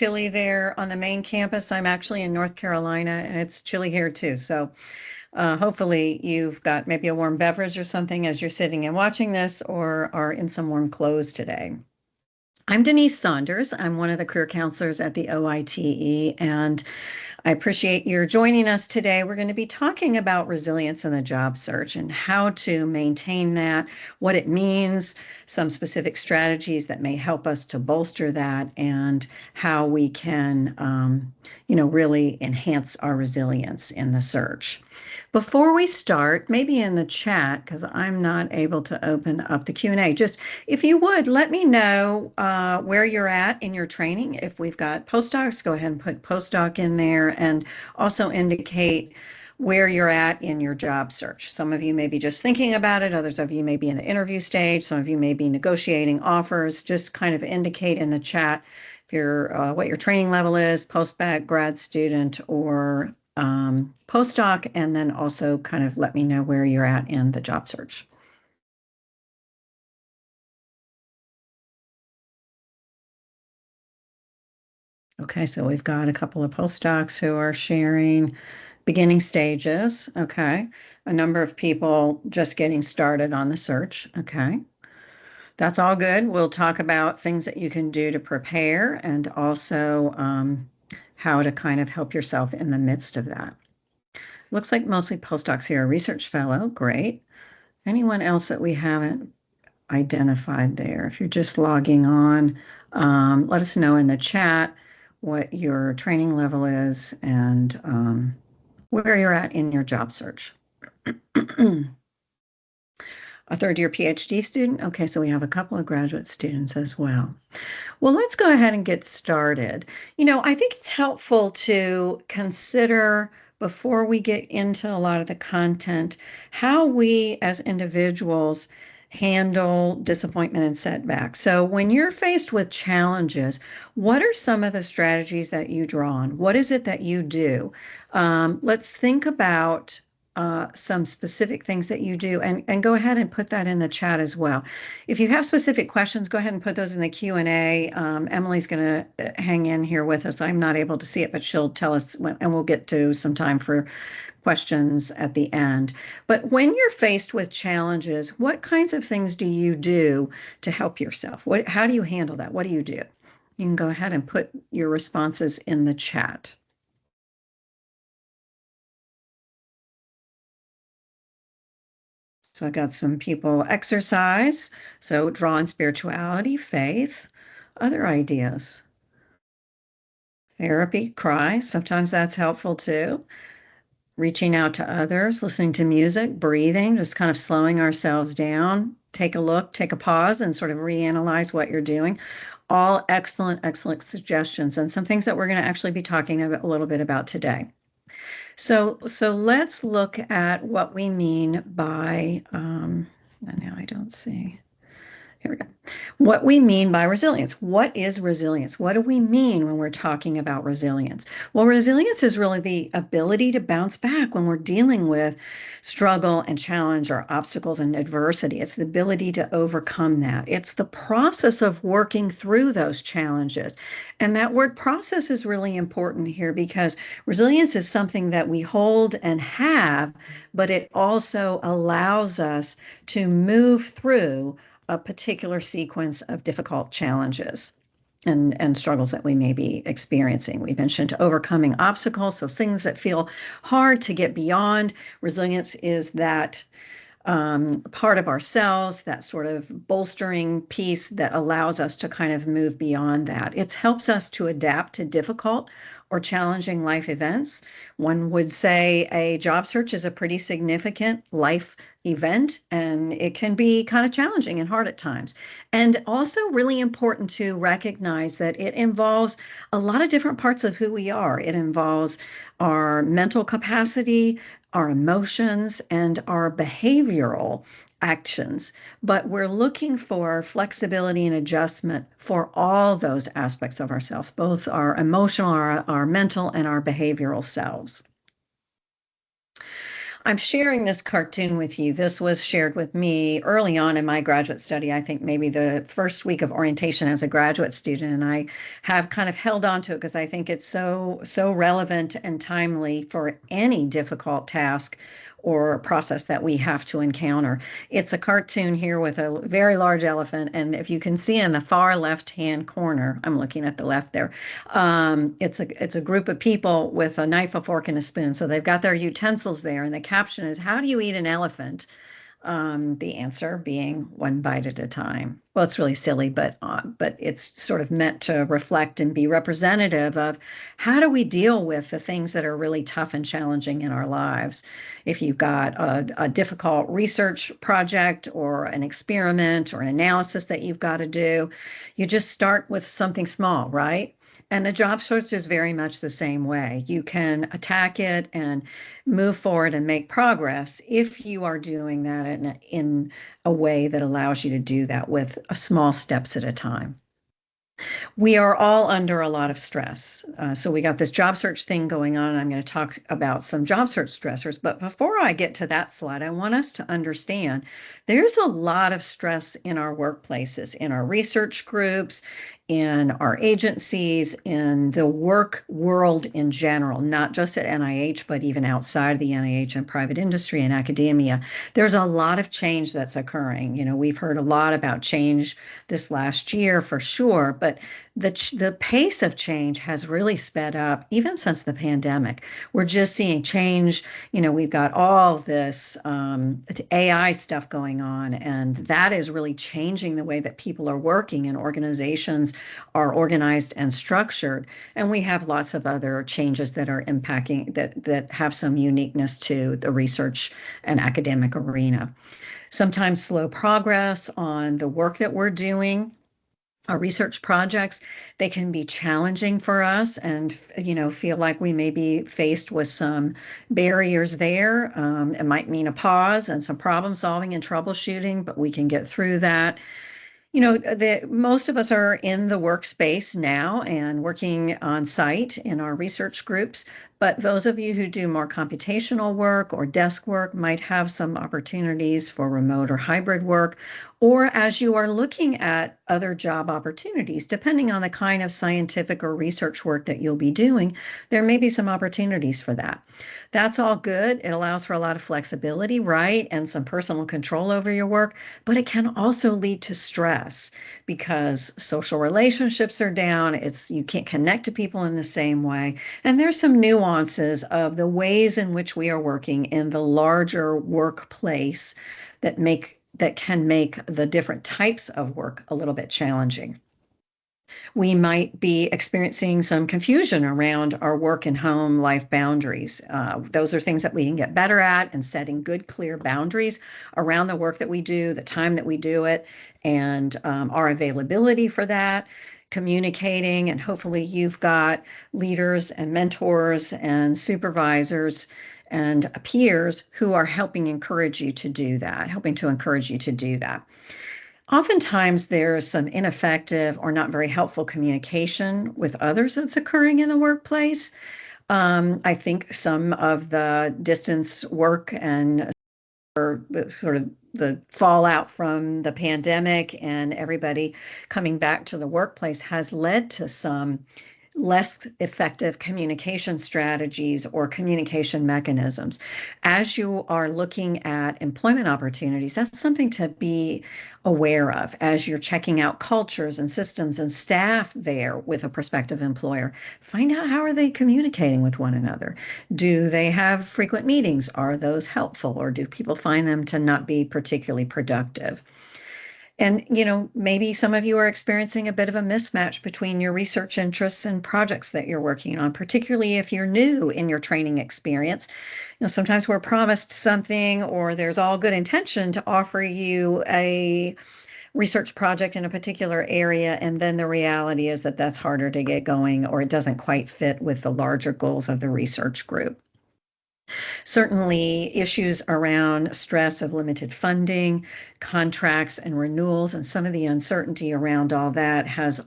chilly there on the main campus. I'm actually in North Carolina, and it's chilly here too. So hopefully you've got maybe a warm beverage or something as you're sitting and watching this, or are in some warm clothes today. I'm Denise Saunders. I'm one of the career counselors at the OITE, and I appreciate your joining us today. We're going to be talking about resilience in the job search and how to maintain that, what it means, some specific strategies that may help us to bolster that, and how we can, really enhance our resilience in the search. Before we start, maybe in the chat, because I'm not able to open up the Q&A, just if you would, let me know where you're at in your training. If we've got postdocs, go ahead and put postdoc in there, and also indicate where you're at in your job search. Some of you may be just thinking about it. Others of you may be in the interview stage. Some of you may be negotiating offers. Just kind of indicate in the chat if you're what your training level is, postbac, grad student, or postdoc, and then also kind of let me know where you're at in the job search. Okay, so we've got a couple of postdocs who are sharing beginning stages. Okay, a number of people just getting started on the search. Okay, that's all good. We'll talk about things that you can do to prepare, and also how to kind of help yourself in the midst of that. Looks like mostly postdocs here. Research fellow, great. Anyone else that we haven't identified there? If you're just logging on, let us know in the chat what your training level is and where you're at in your job search. A third-year PhD student? Okay, so we have a couple of graduate students as well. Well, let's go ahead and get started. I think it's helpful to consider, before we get into a lot of the content, how we as individuals handle disappointment and setbacks. So when you're faced with challenges, what are some of the strategies that you draw on? What is it that you do? Let's think about some specific things that you do, and go ahead and put that in the chat as well. If you have specific questions, go ahead and put those in the Q&A. Emily's going to hang in here with us. I'm not able to see it, but she'll tell us and we'll get to some time for questions at the end. But when you're faced with challenges, what kinds of things do you do to help yourself? How do you handle that? What do you do? You can go ahead and put your responses in the chat. So I got some people: exercise, so draw on spirituality, faith, other ideas. Therapy, cry, sometimes that's helpful too. Reaching out to others, listening to music, breathing, just kind of slowing ourselves down. Take a look, take a pause, and sort of reanalyze what you're doing. All excellent, excellent suggestions, and some things that we're going to actually be talking a little bit about today. So let's look at what we mean by, and now I don't see. Here we go. What we mean by resilience. What is resilience? What do we mean when we're talking about resilience? Well, resilience is really the ability to bounce back when we're dealing with struggle and challenge or obstacles and adversity. It's the ability to overcome that. It's the process of working through those challenges. And that word process is really important here, because resilience is something that we hold and have, but it also allows us to move through a particular sequence of difficult challenges and struggles that we may be experiencing. We mentioned overcoming obstacles, so things that feel hard to get beyond. Resilience is that part of ourselves, that sort of bolstering piece that allows us to kind of move beyond that. It helps us to adapt to difficult or challenging life events. One would say a job search is a pretty significant life event, and it can be kind of challenging and hard at times. And also really important to recognize that it involves a lot of different parts of who we are. It involves our mental capacity, our emotions, and our behavioral actions, but we're looking for flexibility and adjustment for all those aspects of ourselves, both our emotional, our mental, and our behavioral selves. I'm sharing this cartoon with you. This was shared with me early on in my graduate study. I think maybe the first week of orientation as a graduate student, and I have kind of held on to it because I think it's so relevant and timely for any difficult task or process that we have to encounter. It's a cartoon here with a very large elephant, and if you can see in the far left-hand corner, I'm looking at the left there, it's a group of people with a knife, a fork, and a spoon. So they've got their utensils there, and the caption is, "How do you eat an elephant?" The answer being one bite at a time. Well, it's really silly, but it's sort of meant to reflect and be representative of how do we deal with the things that are really tough and challenging in our lives. If you've got a difficult research project or an experiment or an analysis that you've got to do, you just start with something small, right? And the job search is very much the same way. You can attack it and move forward and make progress if you are doing that in a way that allows you to do that with small steps at a time. We are all under a lot of stress. So we got this job search thing going on, and I'm going to talk about some job search stressors. But before I get to that slide, I want us to understand there's a lot of stress in our workplaces, in our research groups, in our agencies, in the work world in general, not just at NIH, but even outside the NIH and private industry and academia. There's a lot of change that's occurring. We've heard a lot about change this last year for sure, but the pace of change has really sped up even since the pandemic. We're just seeing change. We've got all this AI stuff going on, and that is really changing the way that people are working and organizations are organized and structured. And we have lots of other changes that are impacting that have some uniqueness to the research and academic arena. Sometimes slow progress on the work that we're doing. Our research projects, they can be challenging for us and, feel like we may be faced with some barriers there. It might mean a pause and some problem solving and troubleshooting, but we can get through that. Most of us are in the workspace now and working on site in our research groups, but those of you who do more computational work or desk work might have some opportunities for remote or hybrid work, or as you are looking at other job opportunities, depending on the kind of scientific or research work that you'll be doing, there may be some opportunities for that. That's all good. It allows for a lot of flexibility, right? And some personal control over your work, but it can also lead to stress because social relationships are down. You can't connect to people in the same way. And there's some nuances of the ways in which we are working in the larger workplace that can make the different types of work a little bit challenging. We might be experiencing some confusion around our work and home life boundaries. Those are things that we can get better at, and setting good, clear boundaries around the work that we do, the time that we do it, and our availability for that. Communicating, and hopefully you've got leaders and mentors and supervisors and peers who are helping to encourage you to do that. Oftentimes, there's some ineffective or not very helpful communication with others that's occurring in the workplace. I think some of the distance work and sort of the fallout from the pandemic and everybody coming back to the workplace has led to some less effective communication strategies or communication mechanisms. As you are looking at employment opportunities, that's something to be aware of as you're checking out cultures and systems and staff there with a prospective employer. Find out, how are they communicating with one another? Do they have frequent meetings? Are those helpful, or do people find them to not be particularly productive? And, maybe some of you are experiencing a bit of a mismatch between your research interests and projects that you're working on, particularly if you're new in your training experience. Sometimes we're promised something, or there's all good intention to offer you a research project in a particular area, and then the reality is that that's harder to get going, or it doesn't quite fit with the larger goals of the research group. Certainly, issues around stress of limited funding, contracts and renewals, and some of the uncertainty around all that has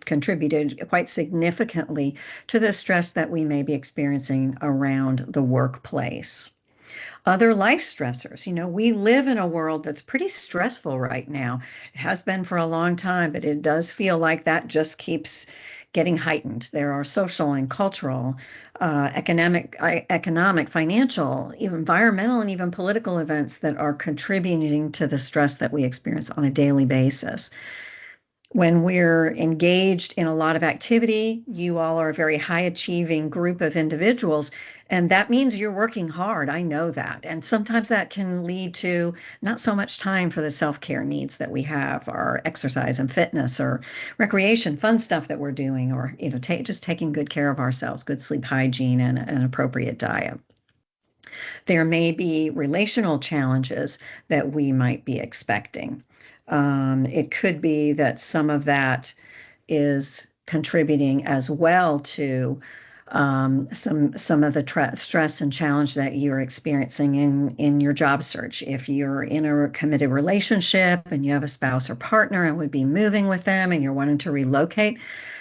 contributed quite significantly to the stress that we may be experiencing around the workplace. Other life stressors. We live in a world that's pretty stressful right now. It has been for a long time, but it does feel like that just keeps getting heightened. There are social and cultural, economic, financial, even environmental, and even political events that are contributing to the stress that we experience on a daily basis. When we're engaged in a lot of activity, you all are a very high achieving group of individuals, and that means you're working hard. I know that. And sometimes that can lead to not so much time for the self-care needs that we have, our exercise and fitness or recreation, fun stuff that we're doing, or just taking good care of ourselves, good sleep hygiene and an appropriate diet. There may be relational challenges that we might be expecting. It could be that some of that is contributing as well to some of the stress and challenge that you're experiencing in your job search. If you're in a committed relationship and you have a spouse or partner and would be moving with them and you're wanting to relocate,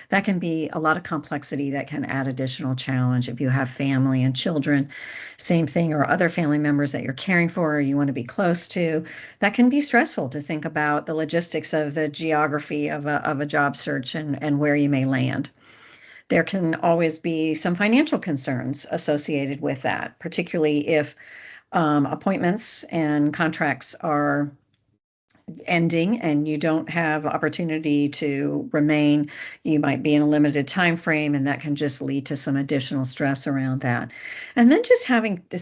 that can be a lot of complexity that can add additional challenge. If you have family and children, same thing, or other family members that you're caring for or you want to be close to, that can be stressful to think about the logistics of the geography of a job search and where you may land. There can always be some financial concerns associated with that, particularly if appointments and contracts are ending and you don't have opportunity to remain. You might be in a limited time frame, and that can just lead to some additional stress around that. And then just having a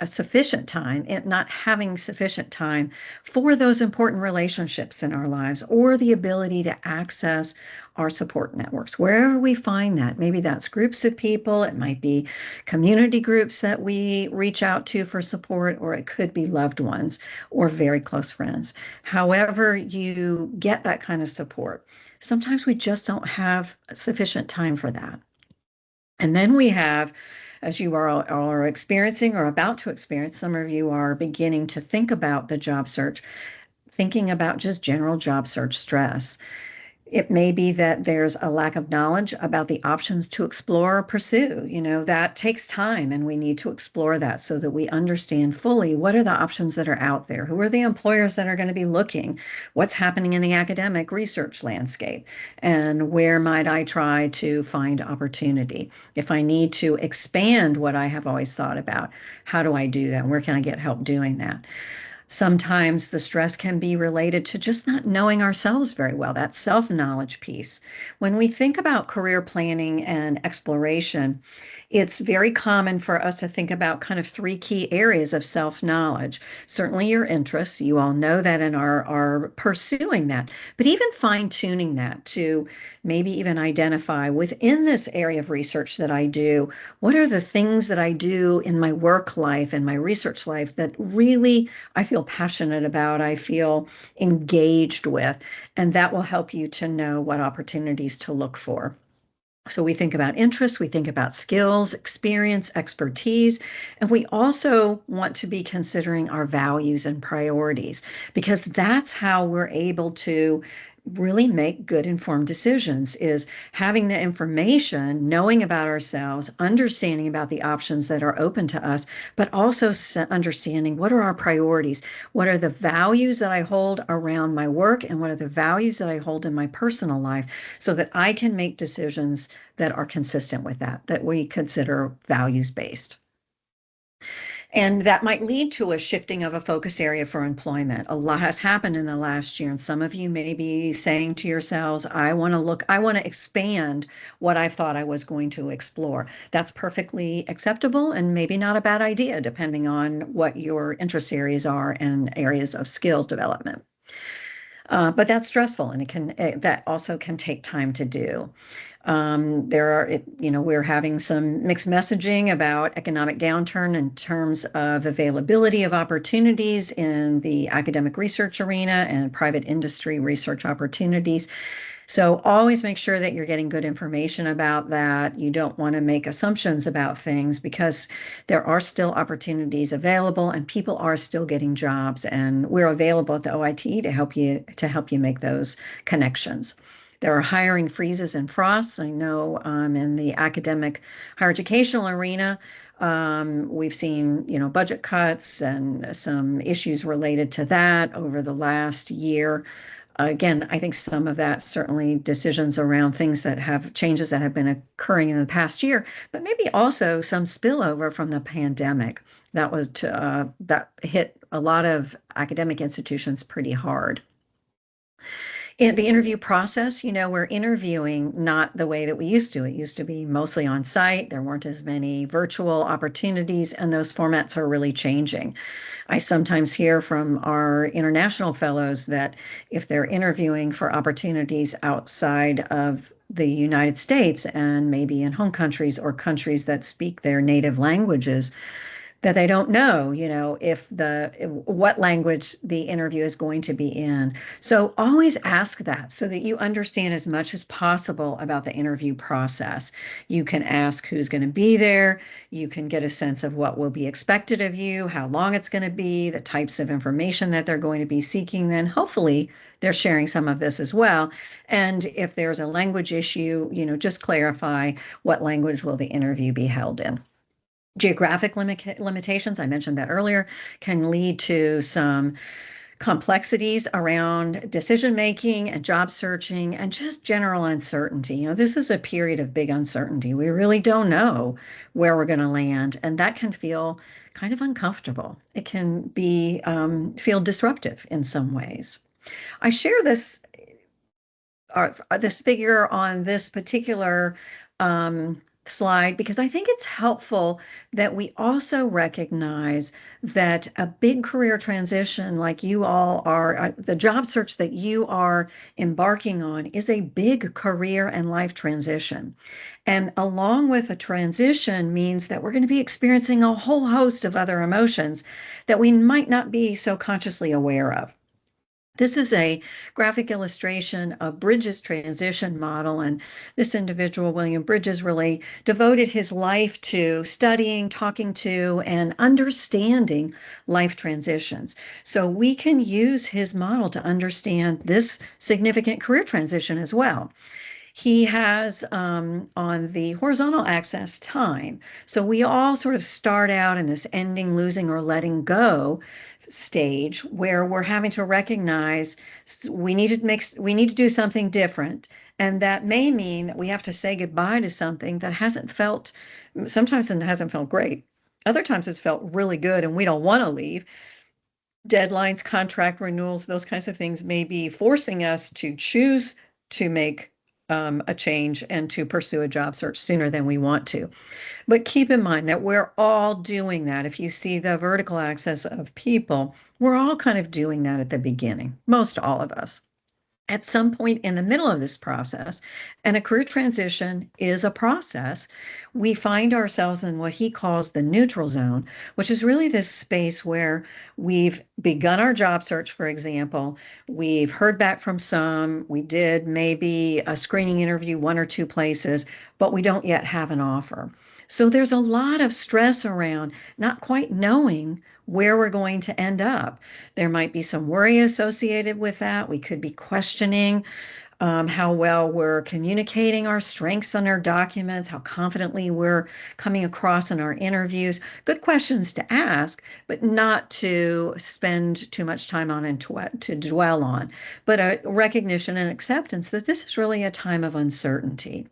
sufficient time, and not having sufficient time for those important relationships in our lives, or the ability to access our support networks, wherever we find that. Maybe that's groups of people, it might be community groups that we reach out to for support, or it could be loved ones or very close friends. However you get that kind of support, sometimes we just don't have sufficient time for that. And then we have, as you are experiencing or about to experience, some of you are beginning to think about the job search, thinking about just general job search stress. It may be that there's a lack of knowledge about the options to explore or pursue. That takes time, and we need to explore that so that we understand fully what are the options that are out there, who are the employers that are going to be looking, what's happening in the academic research landscape, and where might I try to find opportunity. If I need to expand what I have always thought about, how do I do that? Where can I get help doing that? Sometimes the stress can be related to just not knowing ourselves very well, that self-knowledge piece. When we think about career planning and exploration, it's very common for us to think about kind of three key areas of self-knowledge. Certainly your interests, you all know that and are pursuing that, but even fine-tuning that to maybe even identify within this area of research that I do, what are the things that I do in my work life and my research life that really I feel passionate about, I feel engaged with, and that will help you to know what opportunities to look for. So we think about interests, we think about skills, experience, expertise, and we also want to be considering our values and priorities, because that's how we're able to really make good informed decisions, is having the information, knowing about ourselves, understanding about the options that are open to us, but also understanding what are our priorities, what are the values that I hold around my work, and what are the values that I hold in my personal life, so that I can make decisions that are consistent with that we consider values-based. And that might lead to a shifting of a focus area for employment. A lot has happened in the last year, and some of you may be saying to yourselves, I want to expand what I thought I was going to explore. That's perfectly acceptable and maybe not a bad idea, depending on what your interest areas are and areas of skill development. But that's stressful, and that also can take time to do. We're having some mixed messaging about economic downturn in terms of availability of opportunities in the academic research arena and private industry research opportunities. So always make sure that you're getting good information about that. You don't want to make assumptions about things, because there are still opportunities available and people are still getting jobs, and we're available at the OIT to help you make those connections. There are hiring freezes and frosts. I know in the academic higher educational arena, we've seen, budget cuts and some issues related to that over the last year. Again, I think some of that certainly decisions around things that have changes that have been occurring in the past year, but maybe also some spillover from the pandemic that hit a lot of academic institutions pretty hard. In the interview process, we're interviewing not the way that we used to. It used to be mostly on site. There weren't as many virtual opportunities, and those formats are really changing. I sometimes hear from our international fellows that if they're interviewing for opportunities outside of the United States and maybe in home countries or countries that speak their native languages, that they don't know, if what language the interview is going to be in. So always ask that so that you understand as much as possible about the interview process. You can ask who's going to be there. You can get a sense of what will be expected of you, how long it's going to be, the types of information that they're going to be seeking. Then hopefully they're sharing some of this as well. And if there's a language issue, just clarify what language will the interview be held in. Geographic limitations, I mentioned that earlier, can lead to some complexities around decision making and job searching and just general uncertainty. This is a period of big uncertainty. We really don't know where we're going to land, and that can feel kind of uncomfortable. It can be feel disruptive in some ways. I share this figure on this particular slide because I think it's helpful that we also recognize that a big career transition like you all are, the job search that you are embarking on is a big career and life transition. And along with a transition means that we're going to be experiencing a whole host of other emotions that we might not be so consciously aware of. This is a graphic illustration of Bridges' transition model, and this individual, William Bridges, really devoted his life to studying, talking to, and understanding life transitions. So we can use his model to understand this significant career transition as well. He has on the horizontal axis time. So we all sort of start out in this ending, losing, or letting go stage where we're having to recognize we need to do something different. And that may mean that we have to say goodbye to something that sometimes it hasn't felt great. Other times it's felt really good and we don't want to leave. Deadlines, contract renewals, those kinds of things may be forcing us to choose to make a change and to pursue a job search sooner than we want to. But keep in mind that we're all doing that. If you see the vertical axis of people, we're all kind of doing that at the beginning, most all of us. At some point in the middle of this process, and a career transition is a process, we find ourselves in what he calls the neutral zone, which is really this space where we've begun our job search, for example. We've heard back from some. We did maybe a screening interview, one or two places, but we don't yet have an offer. So there's a lot of stress around not quite knowing where we're going to end up. There might be some worry associated with that. We could be questioning how well we're communicating our strengths on our documents, how confidently we're coming across in our interviews. Good questions to ask, but not to spend too much time on and to dwell on, but a recognition and acceptance that this is really a time of uncertainty.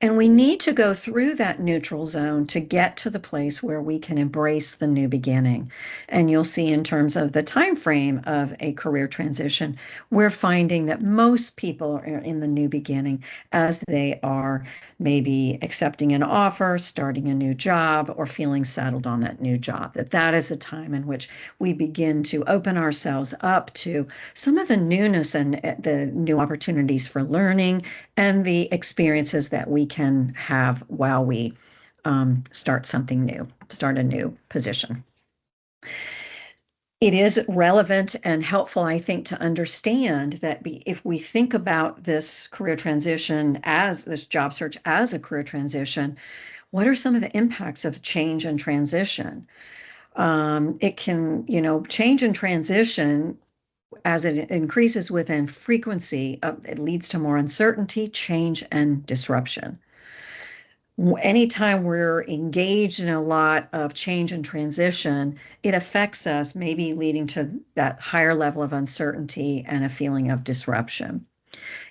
And we need to go through that neutral zone to get to the place where we can embrace the new beginning. And you'll see in terms of the time frame of a career transition, we're finding that most people are in the new beginning as they are maybe accepting an offer, starting a new job, or feeling settled on that new job. That is a time in which we begin to open ourselves up to some of the newness and the new opportunities for learning and the experiences that we can have while we start something new, start a new position. It is relevant and helpful, I think, to understand that if we think about this career transition as this job search as a career transition, what are some of the impacts of change and transition? It can, change and transition As it increases within frequency, it leads to more uncertainty, change, and disruption. Anytime we're engaged in a lot of change and transition, it affects us, maybe leading to that higher level of uncertainty and a feeling of disruption.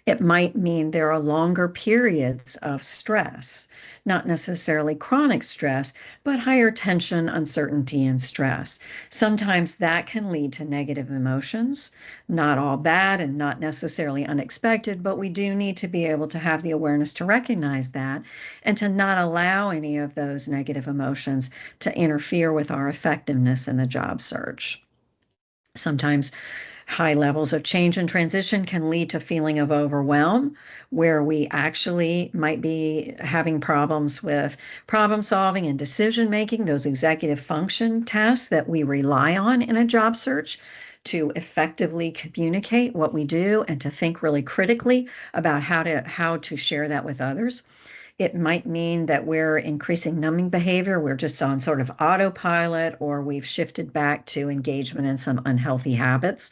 It might mean there are longer periods of stress, not necessarily chronic stress, but higher tension, uncertainty, and stress. Sometimes that can lead to negative emotions, not all bad and not necessarily unexpected, but we do need to be able to have the awareness to recognize that and to not allow any of those negative emotions to interfere with our effectiveness in the job search. Sometimes high levels of change and transition can lead to feeling of overwhelm, where we actually might be having problems with problem solving and decision making, those executive function tasks that we rely on in a job search to effectively communicate what we do and to think really critically about how to share that with others. It might mean that we're increasing numbing behavior. We're just on sort of autopilot, or we've shifted back to engagement in some unhealthy habits.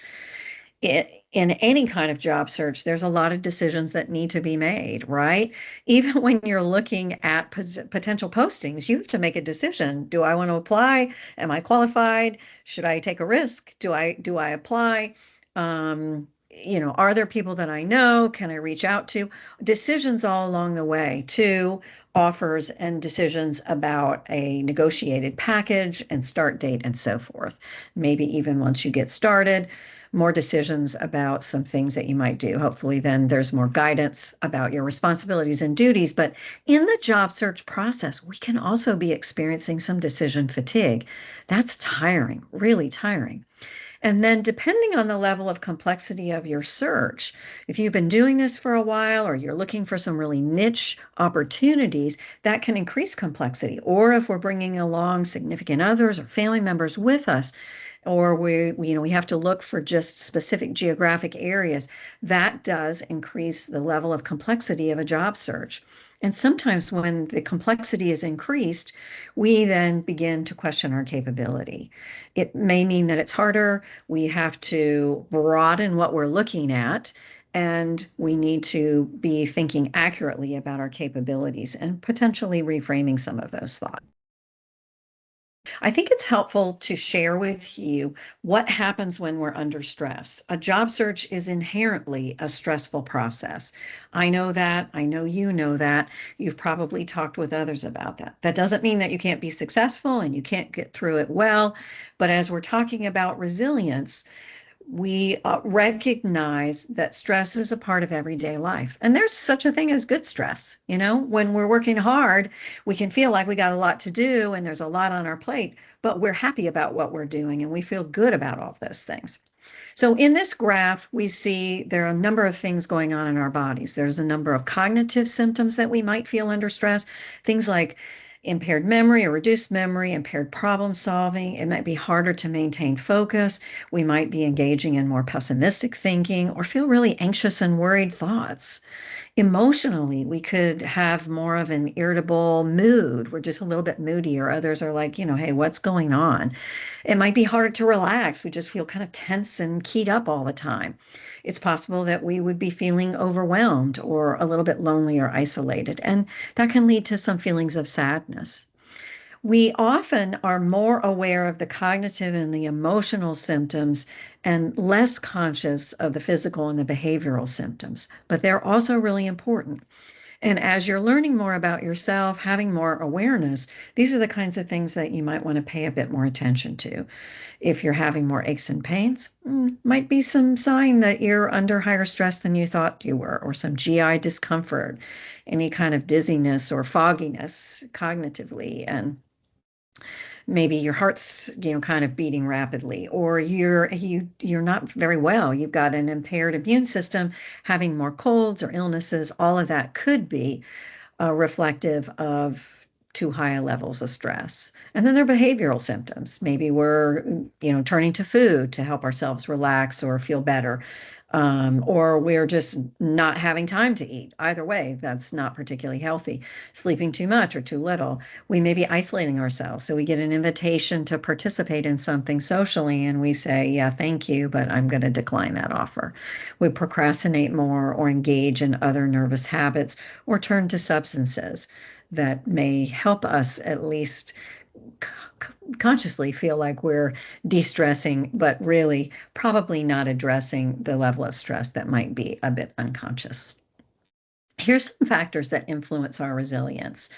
In any kind of job search, there's a lot of decisions that need to be made, right? Even when you're looking at potential postings, you have to make a decision. Do I want to apply? Am I qualified? Should I take a risk? Do I apply? Are there people that I know? Can I reach out to? Decisions all along the way to offers and decisions about a negotiated package and start date and so forth. Maybe even once you get started, more decisions about some things that you might do. Hopefully, then there's more guidance about your responsibilities and duties. But in the job search process, we can also be experiencing some decision fatigue. That's tiring, really tiring. And then, depending on the level of complexity of your search, if you've been doing this for a while or you're looking for some really niche opportunities, that can increase complexity. Or if we're bringing along significant others or family members with us, or we have to look for just specific geographic areas, that does increase the level of complexity of a job search. And sometimes when the complexity is increased, we then begin to question our capability. It may mean that it's harder. We have to broaden what we're looking at, and we need to be thinking accurately about our capabilities and potentially reframing some of those thoughts. I think it's helpful to share with you what happens when we're under stress. A job search is inherently a stressful process. I know that. I know you know that. You've probably talked with others about that. That doesn't mean that you can't be successful and you can't get through it well. But as we're talking about resilience, we recognize that stress is a part of everyday life. And there's such a thing as good stress. When we're working hard, we can feel like we got a lot to do and there's a lot on our plate, but we're happy about what we're doing and we feel good about all of those things. So in this graph, we see there are a number of things going on in our bodies. There's a number of cognitive symptoms that we might feel under stress, things like impaired memory or reduced memory, impaired problem solving. It might be harder to maintain focus. We might be engaging in more pessimistic thinking or feel really anxious and worried thoughts. Emotionally, we could have more of an irritable mood. We're just a little bit moody, or others are like, hey, what's going on? It might be harder to relax. We just feel kind of tense and keyed up all the time. It's possible that we would be feeling overwhelmed or a little bit lonely or isolated, and that can lead to some feelings of sadness. We often are more aware of the cognitive and the emotional symptoms and less conscious of the physical and the behavioral symptoms, but they're also really important. And as you're learning more about yourself, having more awareness, these are the kinds of things that you might want to pay a bit more attention to. If you're having more aches and pains, might be some sign that you're under higher stress than you thought you were, or some GI discomfort, any kind of dizziness or fogginess cognitively, and maybe your heart's kind of beating rapidly, or you're not very well. You've got an impaired immune system, having more colds or illnesses. All of that could be reflective of too high levels of stress. And then there are behavioral symptoms. Maybe we're turning to food to help ourselves relax or feel better. or we're just not having time to eat. Either way, that's not particularly healthy. Sleeping too much or too little. We may be isolating ourselves. So we get an invitation to participate in something socially, and we say, yeah, thank you, but I'm going to decline that offer. We procrastinate more or engage in other nervous habits or turn to substances that may help us at least consciously feel like we're de-stressing, but really probably not addressing the level of stress that might be a bit unconscious. Here's some factors that influence our resilience.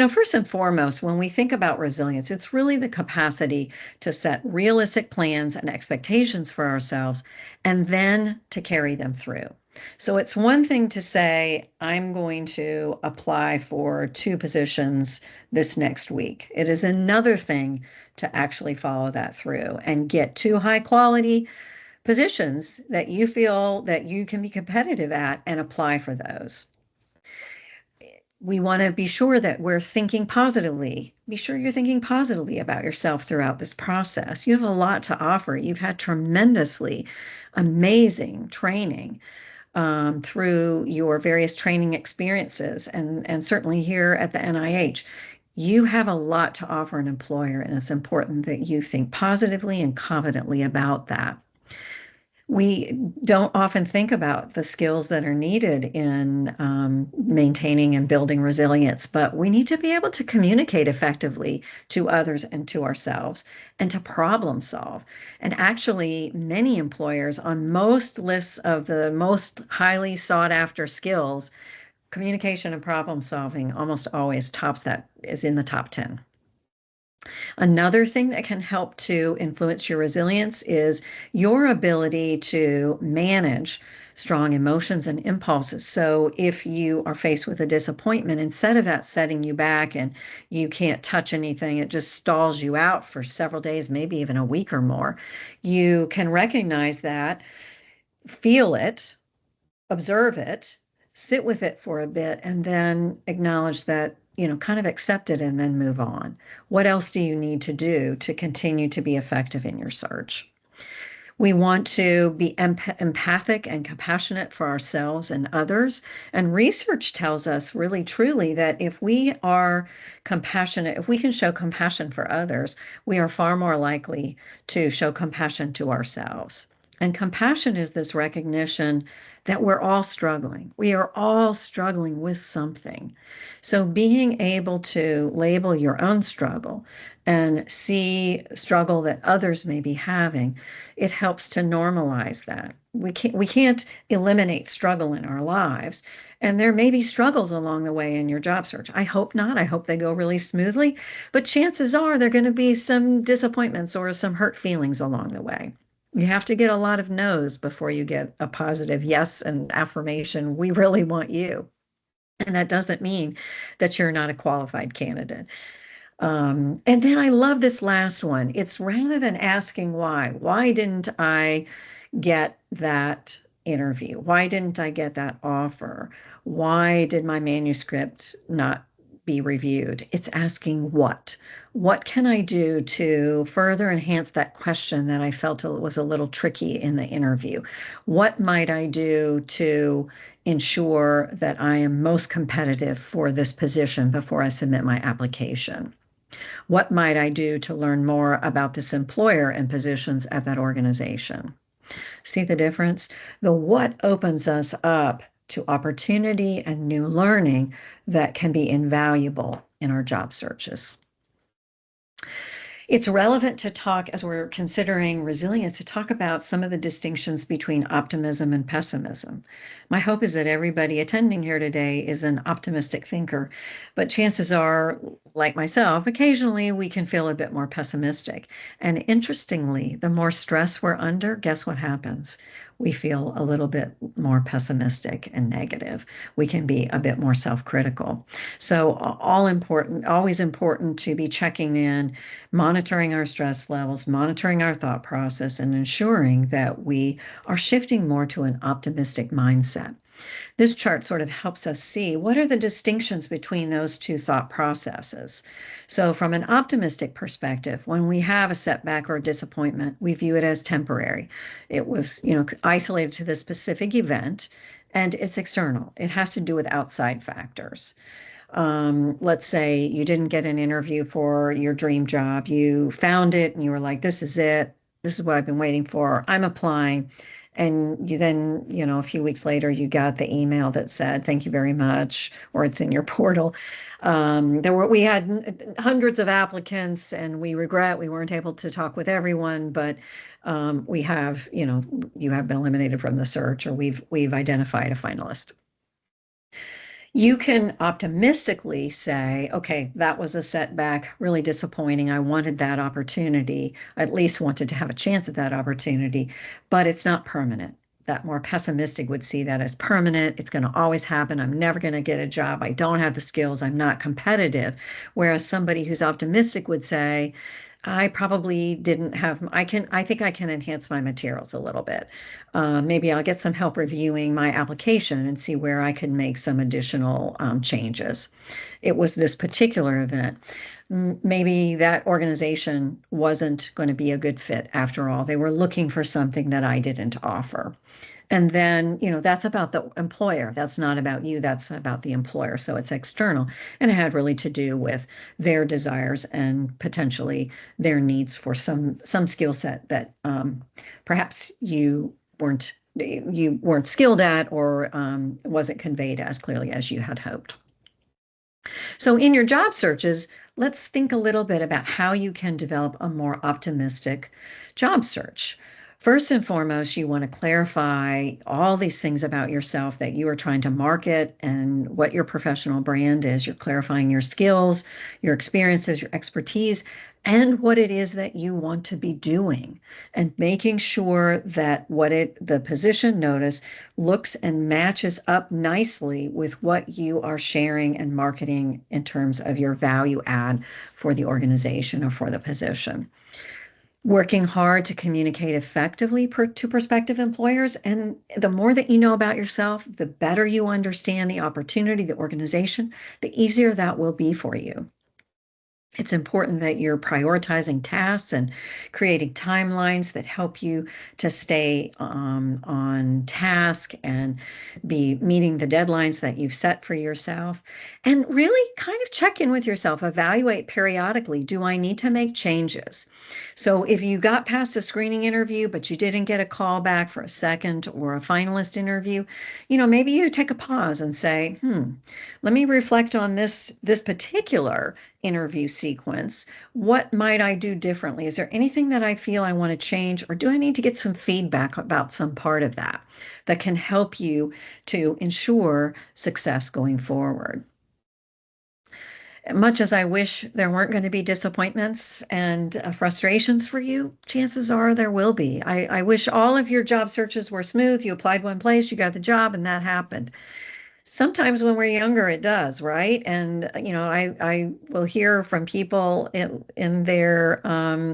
First and foremost, when we think about resilience, it's really the capacity to set realistic plans and expectations for ourselves and then to carry them through. So it's one thing to say, I'm going to apply for 2 positions this next week. It is another thing to actually follow that through and get 2 high quality positions that you feel that you can be competitive at and apply for those. We want to be sure that we're thinking positively. Be sure you're thinking positively about yourself throughout this process. You have a lot to offer. You've had tremendously amazing training through your various training experiences, and certainly here at the NIH. You have a lot to offer an employer, and it's important that you think positively and confidently about that. We don't often think about the skills that are needed in maintaining and building resilience, but we need to be able to communicate effectively to others and to ourselves and to problem solve. And actually, many employers on most lists of the most highly sought after skills, communication and problem solving almost always is in the top 10. Another thing that can help to influence your resilience is your ability to manage strong emotions and impulses. So if you are faced with a disappointment, instead of that setting you back and you can't touch anything, it just stalls you out for several days, maybe even a week or more, you can recognize that, feel it, observe it, sit with it for a bit, and then acknowledge that, kind of accept it and then move on. What else do you need to do to continue to be effective in your search? We want to be empathic and compassionate for ourselves and others. And research tells us really truly that if we are compassionate, if we can show compassion for others, we are far more likely to show compassion to ourselves. And compassion is this recognition that we're all struggling. We are all struggling with something. So being able to label your own struggle and see struggle that others may be having, it helps to normalize that. We can't eliminate struggle in our lives. And there may be struggles along the way in your job search. I hope not. I hope they go really smoothly. But chances are there are going to be some disappointments or some hurt feelings along the way. You have to get a lot of no's before you get a positive yes and affirmation. We really want you. And that doesn't mean that you're not a qualified candidate. And then I love this last one. It's rather than asking why didn't I get that interview? Why didn't I get that offer? Why did my manuscript not be reviewed? It's asking what. What can I do to further enhance that question that I felt was a little tricky in the interview? What might I do to ensure that I am most competitive for this position before I submit my application? What might I do to learn more about this employer and positions at that organization? See the difference? The what opens us up to opportunity and new learning that can be invaluable in our job searches. It's relevant to talk, as we're considering resilience, to talk about some of the distinctions between optimism and pessimism. My hope is that everybody attending here today is an optimistic thinker, but chances are, like myself, occasionally we can feel a bit more pessimistic. And interestingly, the more stress we're under, guess what happens? We feel a little bit more pessimistic and negative. We can be a bit more self-critical. So always important to be checking in, monitoring our stress levels, monitoring our thought process, and ensuring that we are shifting more to an optimistic mindset. This chart sort of helps us see what are the distinctions between those two thought processes. So from an optimistic perspective, when we have a setback or a disappointment, we view it as temporary. It was, isolated to this specific event, and it's external. It has to do with outside factors. Let's say you didn't get an interview for your dream job. You found it and you were like, this is it. This is what I've been waiting for. I'm applying. And you then, a few weeks later, you got the email that said, thank you very much, or it's in your portal. We had hundreds of applicants, and we regret we weren't able to talk with everyone, but we have, you have been eliminated from the search, or we've identified a finalist. You can optimistically say, okay, that was a setback, really disappointing. I wanted that opportunity. I at least wanted to have a chance at that opportunity, but it's not permanent. That more pessimistic would see that as permanent. It's going to always happen. I'm never going to get a job. I don't have the skills. I'm not competitive. Whereas somebody who's optimistic would say, I probably didn't have, I think I can enhance my materials a little bit. Maybe I'll get some help reviewing my application and see where I can make some additional changes. It was this particular event. Maybe that organization wasn't going to be a good fit after all. They were looking for something that I didn't offer. And then, that's about the employer. That's not about you. That's about the employer. So it's external. And it had really to do with their desires and potentially their needs for some skill set that perhaps you weren't skilled at, or wasn't conveyed as clearly as you had hoped. So in your job searches, let's think a little bit about how you can develop a more optimistic job search. First and foremost, you want to clarify all these things about yourself that you are trying to market and what your professional brand is. You're clarifying your skills, your experiences, your expertise, and what it is that you want to be doing, and making sure that the position notice looks and matches up nicely with what you are sharing and marketing in terms of your value add for the organization or for the position. Working hard to communicate effectively to prospective employers. And the more that you know about yourself, the better you understand the opportunity, the organization, the easier that will be for you. It's important that you're prioritizing tasks and creating timelines that help you to stay on task and be meeting the deadlines that you've set for yourself. And really kind of check in with yourself, evaluate periodically, do I need to make changes? So if you got past a screening interview, but you didn't get a call back for a second or a finalist interview, maybe you take a pause and say, let me reflect on this particular interview sequence. What might I do differently? Is there anything that I feel I want to change, or do I need to get some feedback about some part of that can help you to ensure success going forward? Much as I wish there weren't going to be disappointments and frustrations for you, chances are there will be. I wish all of your job searches were smooth. You applied one place, you got the job, and that happened. Sometimes when we're younger, it does, right? And, I will hear from people in their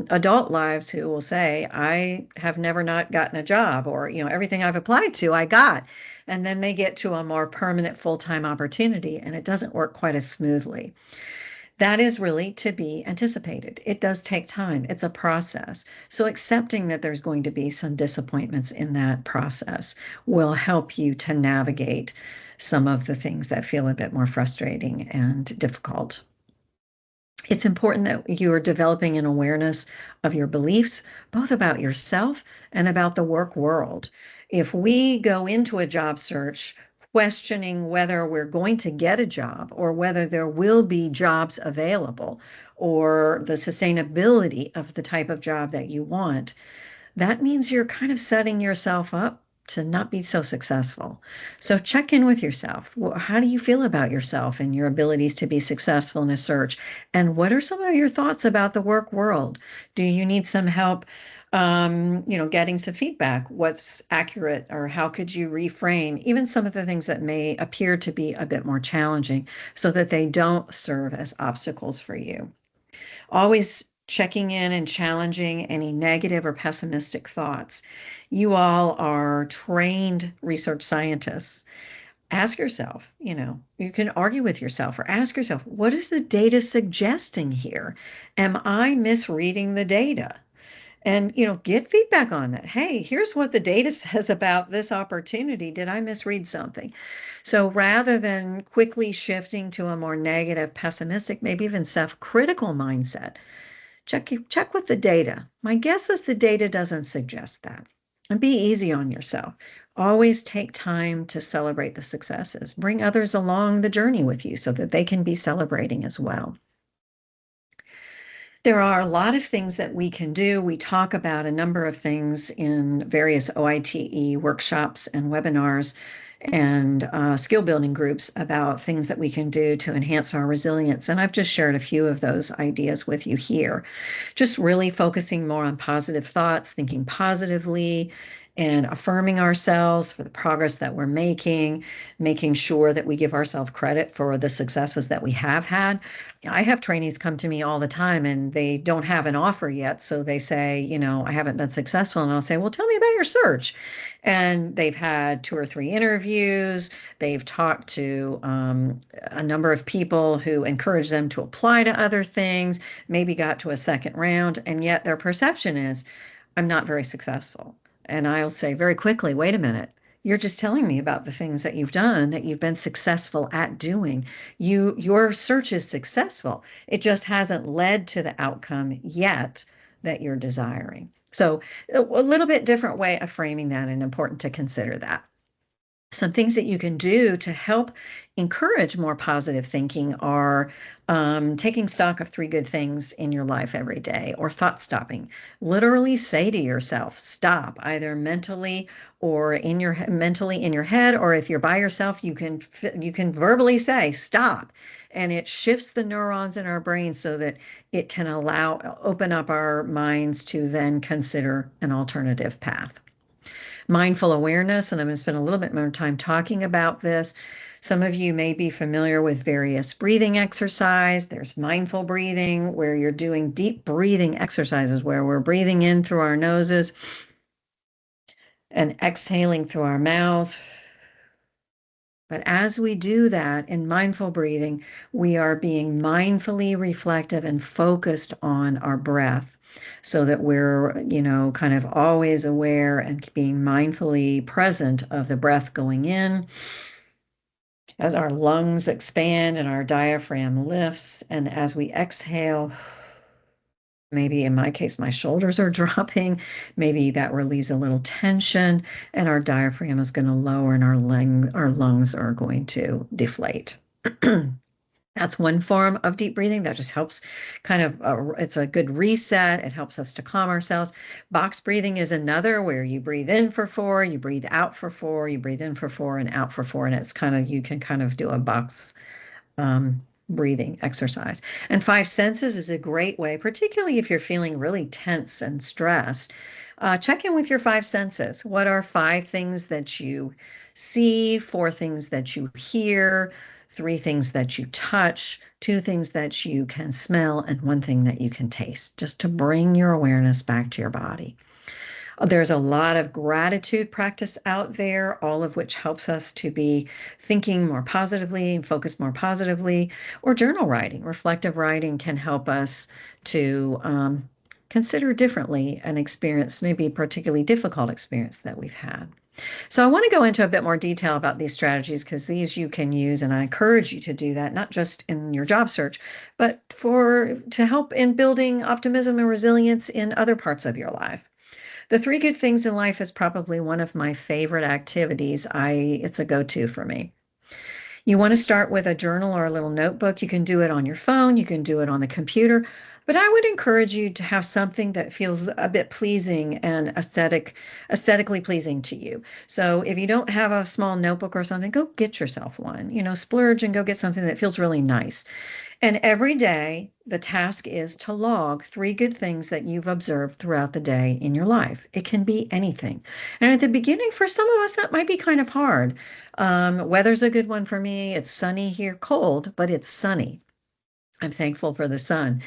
adult lives who will say, I have never not gotten a job, or, everything I've applied to, I got. And then they get to a more permanent full-time opportunity, and it doesn't work quite as smoothly. That is really to be anticipated. It does take time. It's a process. So accepting that there's going to be some disappointments in that process will help you to navigate some of the things that feel a bit more frustrating and difficult. It's important that you are developing an awareness of your beliefs, both about yourself and about the work world. If we go into a job search questioning whether we're going to get a job, or whether there will be jobs available, or the sustainability of the type of job that you want, that means you're kind of setting yourself up to not be so successful. So check in with yourself. How do you feel about yourself and your abilities to be successful in a search? And what are some of your thoughts about the work world? Do you need some help, getting some feedback? What's accurate, or how could you reframe even some of the things that may appear to be a bit more challenging, so that they don't serve as obstacles for you? Always checking in and challenging any negative or pessimistic thoughts. You all are trained research scientists. Ask yourself, you can argue with yourself or ask yourself, what is the data suggesting here? Am I misreading the data? And, get feedback on that. Hey, here's what the data says about this opportunity. Did I misread something? So rather than quickly shifting to a more negative, pessimistic, maybe even self-critical mindset, check with the data. My guess is the data doesn't suggest that. And be easy on yourself. Always take time to celebrate the successes. Bring others along the journey with you so that they can be celebrating as well. There are a lot of things that we can do. We talk about a number of things in various OITE workshops and webinars and skill building groups about things that we can do to enhance our resilience. And I've just shared a few of those ideas with you here. Just really focusing more on positive thoughts, thinking positively, and affirming ourselves for the progress that we're making sure that we give ourselves credit for the successes that we have had. I have trainees come to me all the time and they don't have an offer yet. So they say, I haven't been successful. And I'll say, well, tell me about your search. And they've had 2 or 3 interviews. They've talked to a number of people who encourage them to apply to other things, maybe got to a second round. And yet their perception is, I'm not very successful. And I'll say very quickly, wait a minute. You're just telling me about the things that you've done, that you've been successful at doing. Your search is successful. It just hasn't led to the outcome yet that you're desiring. So a little bit different way of framing that, and important to consider that. Some things that you can do to help encourage more positive thinking are taking stock of 3 good things in your life every day, or thought stopping. Literally say to yourself, stop, either mentally in your head, or if you're by yourself, you can verbally say stop. And it shifts the neurons in our brain so that it can open up our minds to then consider an alternative path. Mindful awareness, and I'm going to spend a little bit more time talking about this. Some of you may be familiar with various breathing exercise. There's mindful breathing, where you're doing deep breathing exercises, where we're breathing in through our noses and exhaling through our mouth. But as we do that in mindful breathing, we are being mindfully reflective and focused on our breath, so that we're, kind of always aware and being mindfully present of the breath going in as our lungs expand and our diaphragm lifts. And as we exhale, maybe in my case, my shoulders are dropping. Maybe that relieves a little tension, and our diaphragm is going to lower and our lungs are going to deflate. That's one form of deep breathing that just helps it's a good reset. It helps us to calm ourselves. Box breathing is another, where you breathe in for 4, you breathe out for 4, you breathe in for 4 and out for 4. And you can kind of do a box breathing exercise. And 5 senses is a great way, particularly if you're feeling really tense and stressed. Check in with your 5 senses. What are 5 things that you see, 4 things that you hear, 3 things that you touch, 2 things that you can smell, and 1 thing that you can taste, just to bring your awareness back to your body. There's a lot of gratitude practice out there, all of which helps us to be thinking more positively and focus more positively. Or journal writing. Reflective writing can help us to consider differently an experience, maybe a particularly difficult experience that we've had. So I want to go into a bit more detail about these strategies, because these you can use, and I encourage you to do that, not just in your job search, but to help in building optimism and resilience in other parts of your life. The 3 good things in life is probably one of my favorite activities. It's a go-to for me. You want to start with a journal or a little notebook. You can do it on your phone, you can do it on the computer, but I would encourage you to have something that feels a bit pleasing and aesthetically pleasing to you. So if you don't have a small notebook or something, go get yourself one. Splurge and go get something that feels really nice. And every day, the task is to log 3 good things that you've observed throughout the day in your life. It can be anything. And at the beginning, for some of us, that might be kind of hard. Weather's a good one for me. It's sunny here, cold, but it's sunny. I'm thankful for the sun.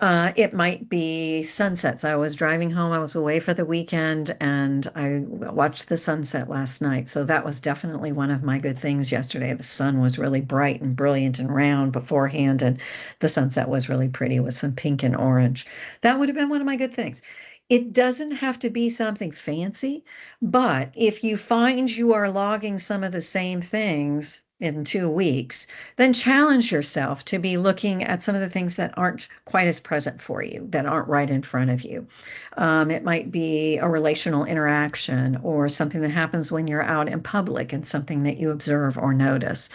It might be sunsets. I was driving home. I was away for the weekend and I watched the sunset last night. So that was definitely one of my good things yesterday. The sun was really bright and brilliant and round beforehand, and the sunset was really pretty with some pink and orange. That would have been one of my good things. It doesn't have to be something fancy, but if you find you are logging some of the same things in 2 weeks, then challenge yourself to be looking at some of the things that aren't quite as present for you, that aren't right in front of you. It might be a relational interaction or something that happens when you're out in public and something that you observe or notice.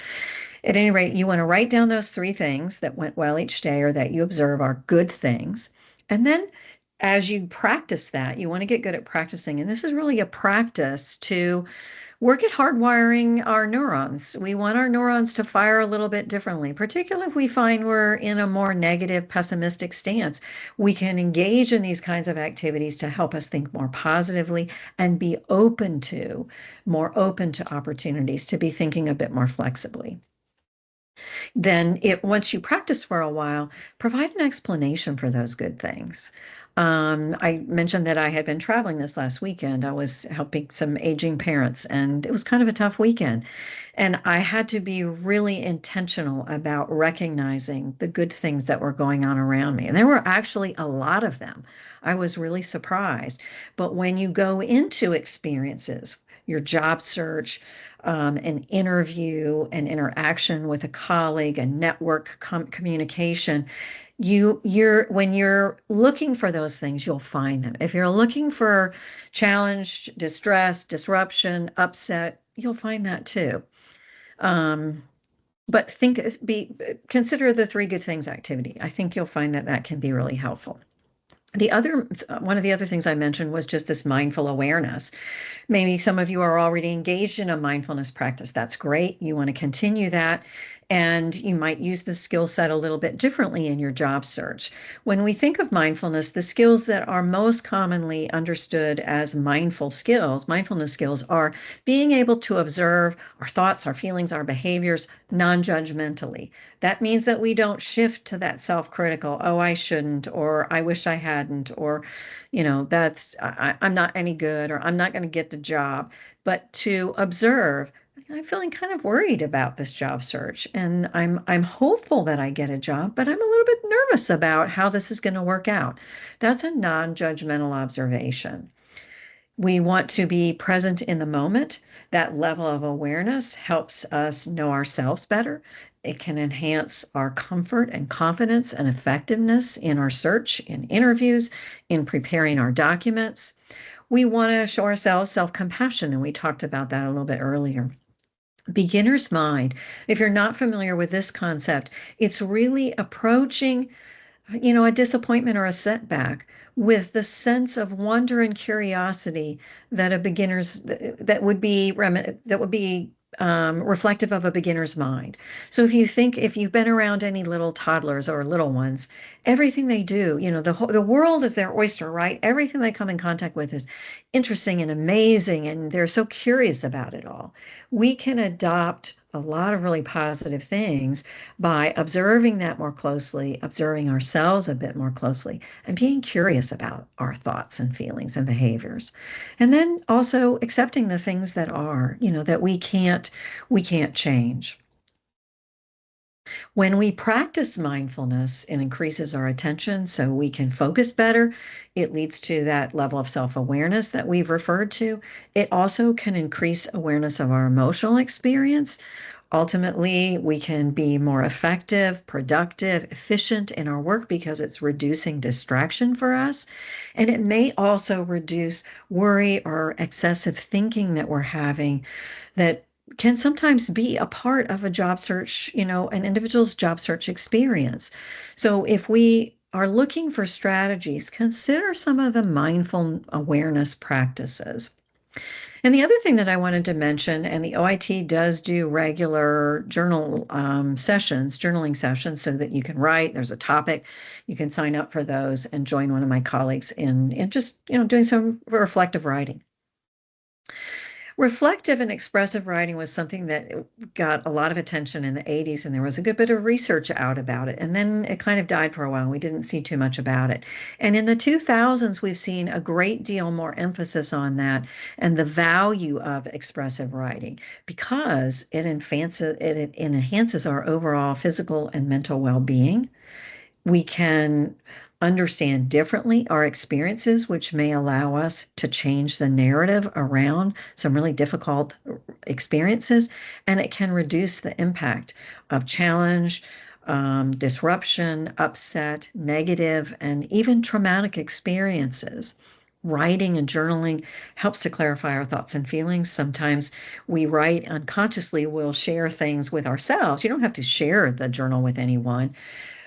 At any rate, you want to write down those three things that went well each day or that you observe are good things. And then as you practice that, you want to get good at practicing. And this is really a practice to work at hardwiring our neurons. We want our neurons to fire a little bit differently, particularly if we find we're in a more negative, pessimistic stance. We can engage in these kinds of activities to help us think more positively and be more open to opportunities to be thinking a bit more flexibly. Then once you practice for a while, provide an explanation for those good things. I mentioned that I had been traveling this last weekend. I was helping some aging parents, and it was kind of a tough weekend. And I had to be really intentional about recognizing the good things that were going on around me. And there were actually a lot of them. I was really surprised. But when you go into experiences, your job search, an interview, an interaction with a colleague, a network communication, when you're looking for those things, you'll find them. If you're looking for challenge, distress, disruption, upset, you'll find that too. But consider the three good things activity. I think you'll find that that can be really helpful. One of the other things I mentioned was just this mindful awareness. Maybe some of you are already engaged in a mindfulness practice. That's great. You want to continue that. And you might use the skill set a little bit differently in your job search. When we think of mindfulness, the skills that are most commonly understood as mindfulness skills are being able to observe our thoughts, our feelings, our behaviors non-judgmentally. That means that we don't shift to that self-critical, oh, I shouldn't, or I wish I hadn't, or, I'm not any good, or I'm not going to get the job. But to observe, I'm feeling kind of worried about this job search, and I'm hopeful that I get a job, but I'm a little bit nervous about how this is going to work out. That's a non-judgmental observation. We want to be present in the moment. That level of awareness helps us know ourselves better. It can enhance our comfort and confidence and effectiveness in our search, in interviews, in preparing our documents. We want to show ourselves self-compassion, and we talked about that a little bit earlier. Beginner's mind, if you're not familiar with this concept, it's really approaching a disappointment or a setback with the sense of wonder and curiosity that would be reflective of a beginner's mind. So if you've been around any little toddlers or little ones, everything they do, the world is their oyster, right? Everything they come in contact with is interesting and amazing, and they're so curious about it all. We can adopt a lot of really positive things by observing that more closely, observing ourselves a bit more closely, and being curious about our thoughts and feelings and behaviors. And then also accepting the things that are, that we can't change. When we practice mindfulness, it increases our attention so we can focus better. It leads to that level of self-awareness that we've referred to. It also can increase awareness of our emotional experience. Ultimately, we can be more effective, productive, efficient in our work because it's reducing distraction for us. And it may also reduce worry or excessive thinking that we're having that can sometimes be a part of a job search, an individual's job search experience. So if we are looking for strategies, consider some of the mindful awareness practices. And the other thing that I wanted to mention, and the OIT does do regular journaling sessions so that you can write, there's a topic, you can sign up for those and join one of my colleagues in just, doing some reflective writing. Reflective and expressive writing was something that got a lot of attention in the 80s, and there was a good bit of research out about it. And then it kind of died for a while. We didn't see too much about it. And in the 2000s, we've seen a great deal more emphasis on that and the value of expressive writing because it enhances our overall physical and mental well-being. We can understand differently our experiences, which may allow us to change the narrative around some really difficult experiences, and it can reduce the impact of challenge, disruption, upset, negative, and even traumatic experiences. Writing and journaling helps to clarify our thoughts and feelings. Sometimes we write unconsciously, we'll share things with ourselves. You don't have to share the journal with anyone,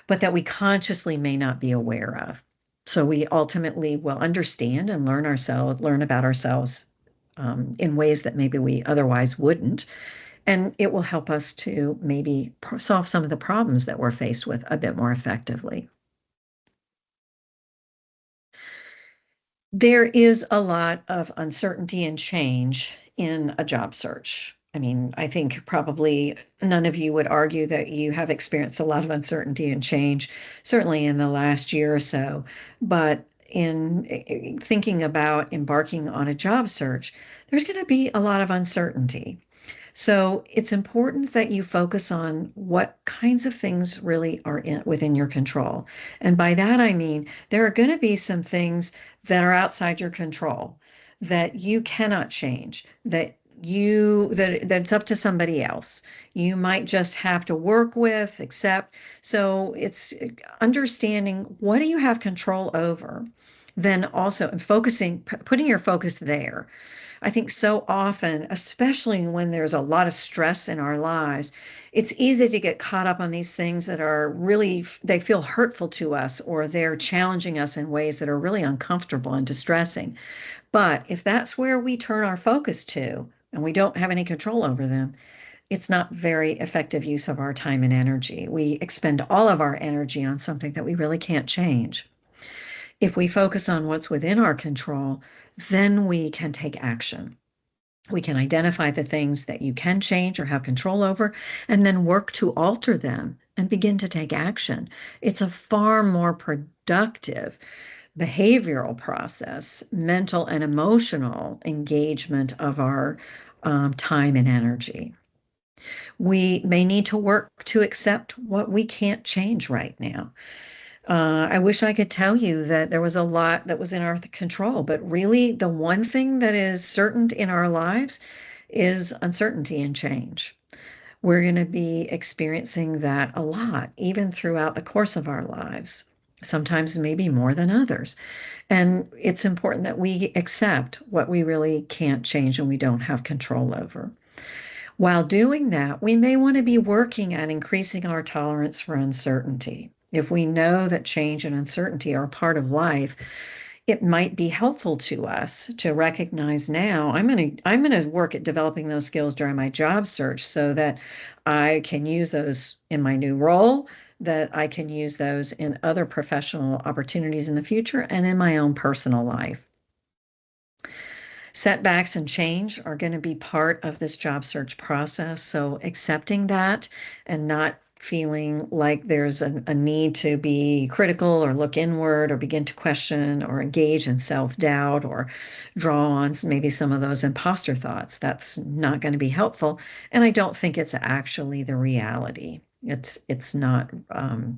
but that we consciously may not be aware of. So we ultimately will understand and learn about ourselves in ways that maybe we otherwise wouldn't. And it will help us to maybe solve some of the problems that we're faced with a bit more effectively. There is a lot of uncertainty and change in a job search. I mean, I think probably none of you would argue that you have experienced a lot of uncertainty and change, certainly in the last year or so. But in thinking about embarking on a job search, there's going to be a lot of uncertainty. So it's important that you focus on what kinds of things really are within your control. And by that, I mean, there are going to be some things that are outside your control that you cannot change, that's up to somebody else. You might just have to work with, accept. So it's understanding what do you have control over, then also focusing, putting your focus there. I think so often, especially when there's a lot of stress in our lives, it's easy to get caught up on these things that are really, they feel hurtful to us or they're challenging us in ways that are really uncomfortable and distressing. But if that's where we turn our focus to and we don't have any control over them, it's not very effective use of our time and energy. We expend all of our energy on something that we really can't change. If we focus on what's within our control, then we can take action. We can identify the things that you can change or have control over, and then work to alter them and begin to take action. It's a far more productive behavioral process, mental and emotional engagement of our time and energy. We may need to work to accept what we can't change right now. I wish I could tell you that there was a lot that was in our control, but really the one thing that is certain in our lives is uncertainty and change. We're going to be experiencing that a lot, even throughout the course of our lives, sometimes maybe more than others. And it's important that we accept what we really can't change and we don't have control over. While doing that, we may want to be working at increasing our tolerance for uncertainty. If we know that change and uncertainty are part of life, it might be helpful to us to recognize now I'm going to work at developing those skills during my job search so that I can use those in my new role, that I can use those in other professional opportunities in the future and in my own personal life. Setbacks and change are going to be part of this job search process. So accepting that and not feeling like there's a need to be critical or look inward or begin to question or engage in self-doubt or draw on maybe some of those imposter thoughts. That's not going to be helpful. And I don't think it's actually the reality. It's not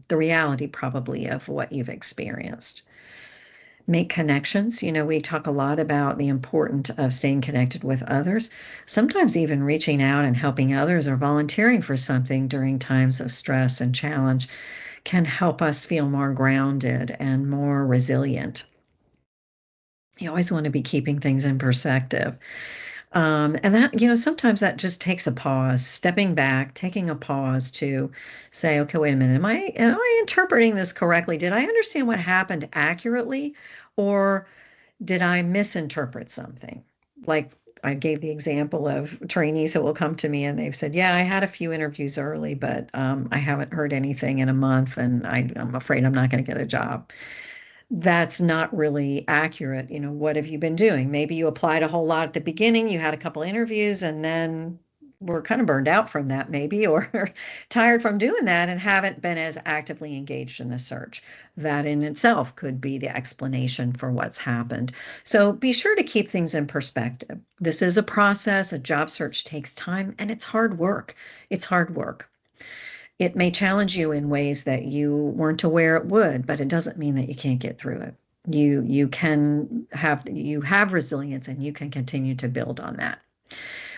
the reality probably of what you've experienced. Make connections. You know, we talk a lot about the importance of staying connected with others, sometimes even reaching out and helping others or volunteering for something during times of stress and challenge can help us feel more grounded and more resilient. You always want to be keeping things in perspective. And that, sometimes that just takes a pause, stepping back, taking a pause to say, okay, wait a minute, am I interpreting this correctly? Did I understand what happened accurately, or did I misinterpret something? Like I gave the example of trainees that will come to me and they've said, yeah, I had a few interviews early, but I haven't heard anything in a month, and I'm afraid I'm not going to get a job. That's not really accurate. What have you been doing? Maybe you applied a whole lot at the beginning, you had a couple interviews, and then were kind of burned out from that, maybe, or tired from doing that and haven't been as actively engaged in the search. That in itself could be the explanation for what's happened. So be sure to keep things in perspective. This is a process. A job search takes time and it's hard work. It's hard work. It may challenge you in ways that you weren't aware it would, but it doesn't mean that you can't get through it. You have resilience and you can continue to build on that.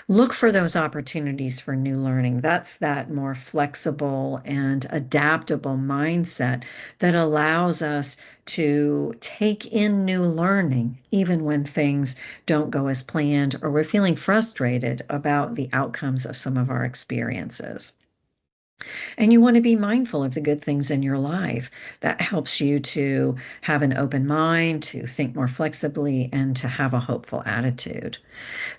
Look for those opportunities for new learning. That's that more flexible and adaptable mindset that allows us to take in new learning, even when things don't go as planned or we're feeling frustrated about the outcomes of some of our experiences. And you want to be mindful of the good things in your life. That helps you to have an open mind, to think more flexibly, and to have a hopeful attitude.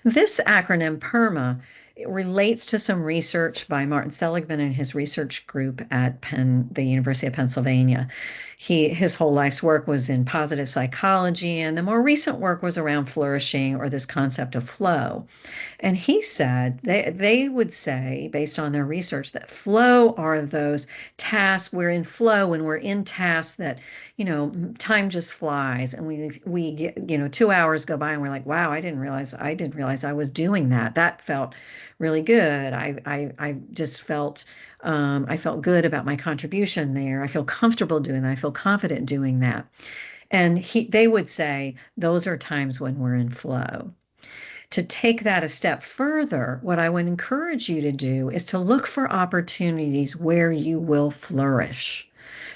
This acronym PERMA, it relates to some research by Martin Seligman and his research group at the University of Pennsylvania. His whole life's work was in positive psychology, and the more recent work was around flourishing or this concept of flow. And he said they would say, based on their research, that flow are those tasks. We're in flow when we're in tasks that, time just flies, and we get, 2 hours go by and we're like, wow, I didn't realize I was doing that. That felt really good. I just felt I felt good about my contribution there. I feel comfortable doing that. I feel confident doing that. And they would say those are times when we're in flow. To take that a step further, what I would encourage you to do is to look for opportunities where you will flourish.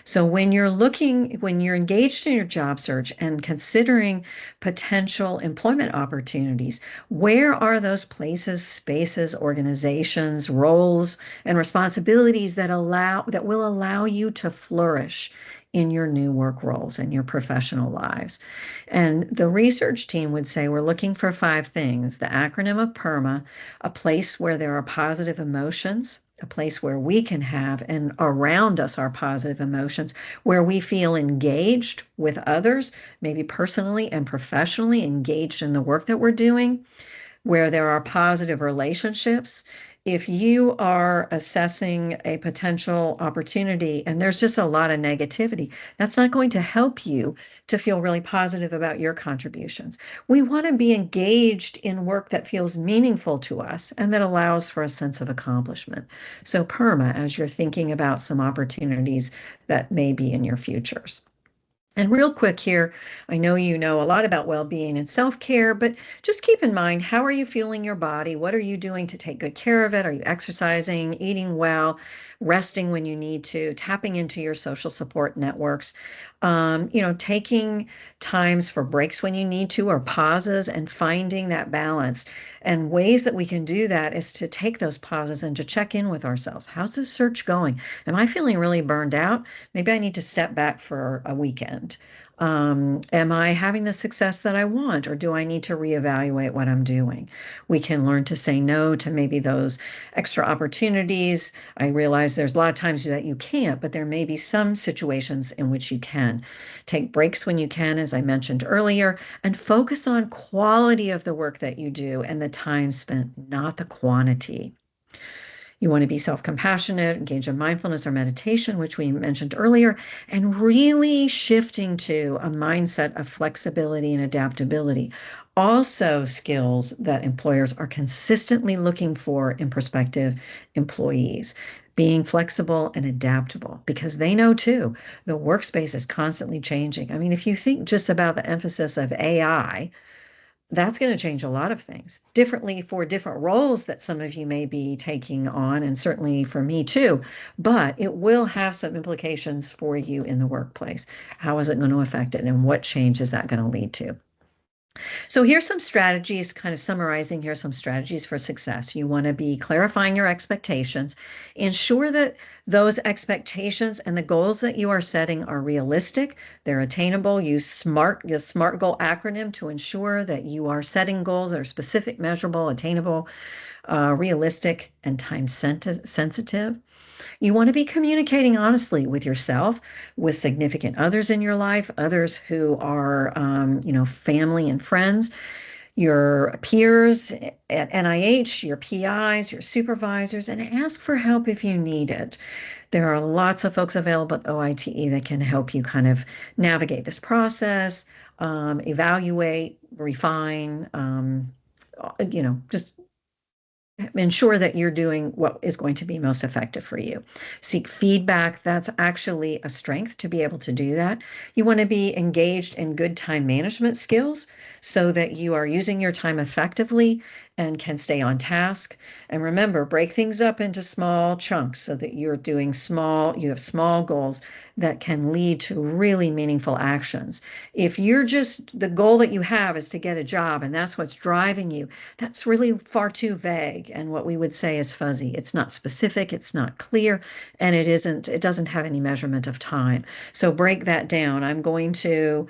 So when you're engaged in your job search and considering potential employment opportunities, where are those places, spaces, organizations, roles, and responsibilities that will allow you to flourish in your new work roles and your professional lives? And the research team would say we're looking for 5 things. The acronym of PERMA, a place where there are positive emotions, a place where we can have and around us are positive emotions, where we feel engaged with others, maybe personally and professionally engaged in the work that we're doing, where there are positive relationships. If you are assessing a potential opportunity and there's just a lot of negativity, that's not going to help you to feel really positive about your contributions. We want to be engaged in work that feels meaningful to us and that allows for a sense of accomplishment. So, PERMA, as you're thinking about some opportunities that may be in your futures. And real quick here, I know you know a lot about well-being and self-care, but just keep in mind, how are you feeling your body? What are you doing to take good care of it? Are you exercising, eating well, resting when you need to, tapping into your social support networks, taking times for breaks when you need to or pauses and finding that balance. And ways that we can do that is to take those pauses and to check in with ourselves. How's this search going? Am I feeling really burned out? Maybe I need to step back for a weekend. Am I having the success that I want, or do I need to reevaluate what I'm doing? We can learn to say no to maybe those extra opportunities. I realize there's a lot of times that you can't, but there may be some situations in which you can. Take breaks when you can, as I mentioned earlier, and focus on quality of the work that you do and the time spent, not the quantity. You want to be self-compassionate, engage in mindfulness or meditation, which we mentioned earlier, and really shifting to a mindset of flexibility and adaptability. Also, skills that employers are consistently looking for in prospective employees. Being flexible and adaptable, because they know too, the workspace is constantly changing. I mean, if you think just about the emphasis of AI, that's going to change a lot of things differently for different roles that some of you may be taking on, and certainly for me too. But it will have some implications for you in the workplace. How is it going to affect it, and what change is that going to lead to? So here's some strategies, kind of summarizing here some strategies for success. You want to be clarifying your expectations. Ensure that those expectations and the goals that you are setting are realistic, they're attainable. Use the SMART goal acronym to ensure that you are setting goals that are specific, measurable, attainable, realistic, and time sensitive. You want to be communicating honestly with yourself, with significant others in your life, others who are, family and friends, your peers at NIH, your PIs, your supervisors, and ask for help if you need it. There are lots of folks available at OITE that can help you kind of navigate this process, evaluate, refine, just ensure that you're doing what is going to be most effective for you. Seek feedback. That's actually a strength to be able to do that. You want to be engaged in good time management skills so that you are using your time effectively and can stay on task. And remember, break things up into small chunks so that you have small goals that can lead to really meaningful actions. If the goal that you have is to get a job and that's what's driving you, that's really far too vague and what we would say is fuzzy. It's not specific, it's not clear, and it doesn't have any measurement of time. So break that down. I'm going to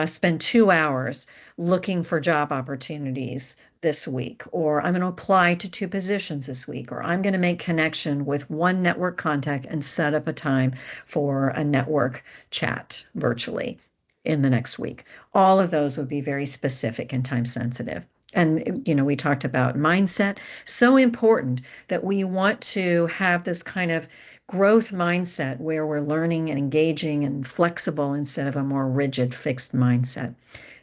spend 2 hours looking for job opportunities this week, or I'm going to apply to 2 positions this week, or I'm going to make connection with one network contact and set up a time for a network chat virtually in the next week. All of those would be very specific and time sensitive. And, we talked about mindset. So important that we want to have this kind of growth mindset where we're learning and engaging and flexible instead of a more rigid, fixed mindset.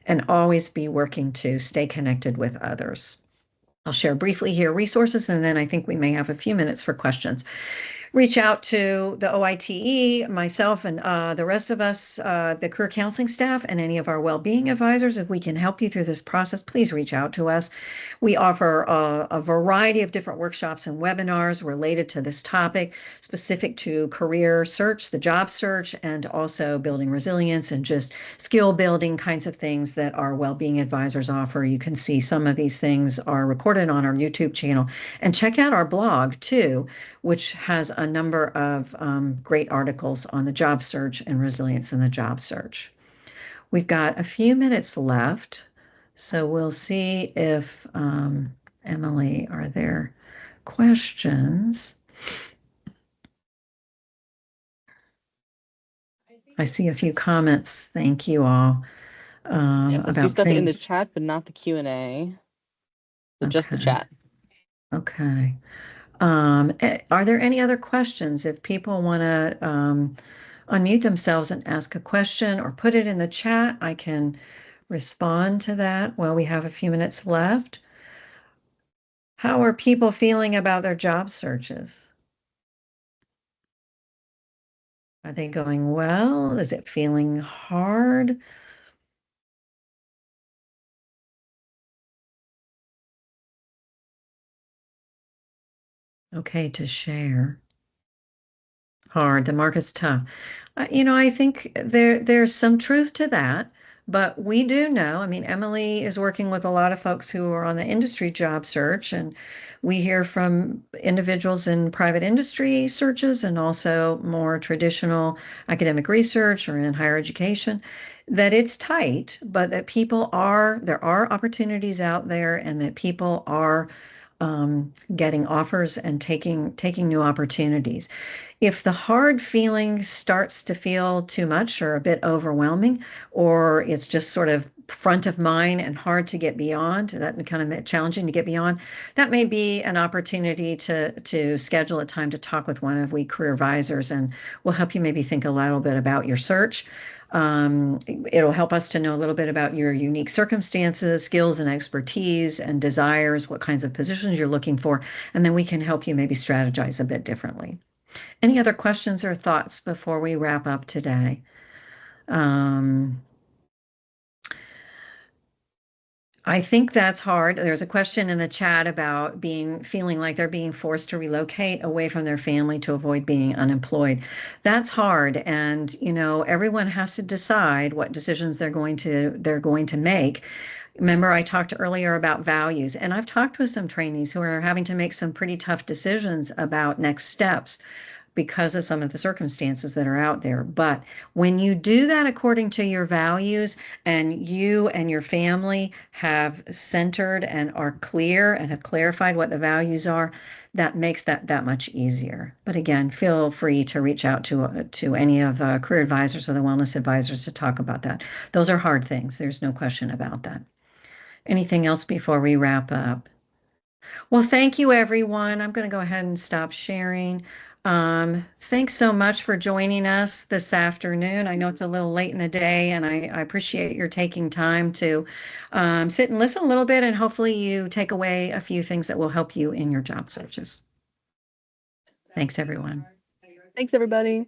And always be working to stay connected with others. I'll share briefly here resources, and then I think we may have a few minutes for questions. Reach out to the OITE, myself, and the rest of us, the career counseling staff, and any of our well-being advisors. If we can help you through this process, please reach out to us. We offer a variety of different workshops and webinars related to this topic, specific to career search, the job search, and also building resilience and just skill building kinds of things that our well-being advisors offer. You can see some of these things are recorded on our YouTube channel. And check out our blog, too, which has a number of great articles on the job search and resilience in the job search. We've got a few minutes left, so we'll see if, Emily, are there questions? I see a few comments. Thank you all. Yes, I see about stuff in the things. chat, but not the Q&A. So just the Okay. chat. Okay. Are there any other questions? If people want to unmute themselves and ask a question or put it in the chat, I can respond to that while we have a few minutes left. How are people feeling about their job searches? Are they going well? Is it feeling hard? Okay to share. Hard. The market's tough. I think there's some truth to that, but we do know. I mean, Emily is working with a lot of folks who are on the industry job search, and we hear from individuals in private industry searches and also more traditional academic research or in higher education that it's tight, but that there are opportunities out there, and that people are getting offers and taking new opportunities. If the hard feeling starts to feel too much or a bit overwhelming, or it's just sort of front of mind and hard to get beyond, that kind of challenging to get beyond, that may be an opportunity to schedule a time to talk with one of we career advisors, and we'll help you maybe think a little bit about your search. It'll help us to know a little bit about your unique circumstances, skills and expertise and desires, what kinds of positions you're looking for, and then we can help you maybe strategize a bit differently. Any other questions or thoughts before we wrap up today? I think that's hard. There's a question in the chat about feeling like they're being forced to relocate away from their family to avoid being unemployed. That's hard. And, everyone has to decide what decisions they're going to make. Remember, I talked earlier about values, and I've talked with some trainees who are having to make some pretty tough decisions about next steps. because of some of the circumstances that are out there. But when you do that according to your values and you and your family have centered and are clear and have clarified what the values are, that makes that much easier. But again, feel free to reach out to any of career advisors or the wellness advisors to talk about that. Those are hard things. There's no question about that. Anything else before we wrap up? Well, thank you, everyone. I'm going to go ahead and stop sharing. Thanks so much for joining us this afternoon. I know it's a little late in the day, and I appreciate your taking time to sit and listen a little bit, and hopefully you take away a few things that will help you in your job searches. Thanks, everyone. Thanks, everybody.